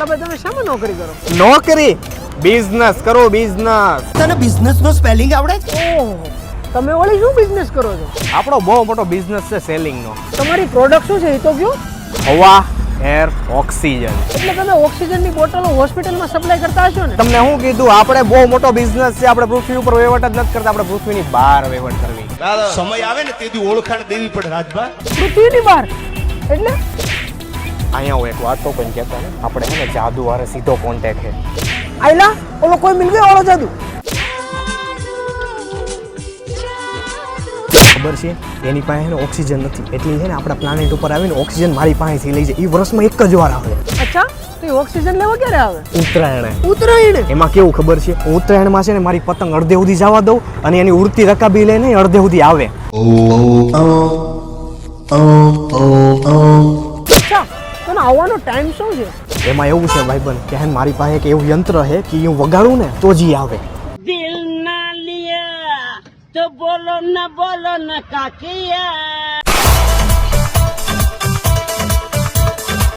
એટલે ભાઈ તમે શામાં નોકરી કરો? નોકરી બિઝનેસ કરો, બિઝનેસ. તને બિઝનેસ નો સ્પેલિંગ આવડે છે? ઓહો, તમે ઓલી શું બિઝનેસ કરો છો? આપણો બહુ મોટો બિઝનેસ છે સેલિંગ નો. તમારી પ્રોડક્ટ શું છે એ તો કયો? હવા, એર, ઓક્સિજન. એટલે તમે ઓક્સિજનની બોટલો હોસ્પિટલમાં સપ્લાય કરતા હશો ને? તમને શું કીધું? આપણે બહુ મોટો બિઝનેસ છે. આપણે પૃથ્વી ઉપર વહીવટ જ નથી કરતા, આપણે પૃથ્વીની બહાર વહીવટ કરવી. સમય આવે ને તેથી ઓળખાણ દેવી પડે રાજભા. પૃથ્વીની બહાર એટલે અહીંયા હું એક વાત તો કોઈ કહેતા ને, આપણે હે ને જાદુ વાળે સીધો કોન્ટેક્ટ છે. આયલા ઓલો કોઈ મિલ ગયો ઓલો જાદુ. ખબર છે એની પાસે છે ને ઓક્સિજન નથી, એટલે છે ને આપણા પ્લાનેટ ઉપર આવીને ઓક્સિજન મારી પાસેથી લઈ જાય. એ વર્ષમાં એક જ વાર આવે. અચ્છા, તો એ ઓક્સિજન લેવા ક્યારે આવે? ઉત્તરાયણે. ઉત્તરાયણ. એમાં કેવું ખબર છે, ઉત્તરાયણમાં છે ને મારી પતંગ અડધે સુધી જવા દઉં અને એની ઉડતી રકાબી લઈને અડધે સુધી આવે. અચ્છા, તો આવવાનો ટાઈમ શું છે? એમાં એવું છે ભાઈબંધ કે હે ને મારી પાસે એક એવું યંત્ર છે કે હું વગાડું ને તો જ ઈ આવે. दिल ना लिया तो बोलो न काकिया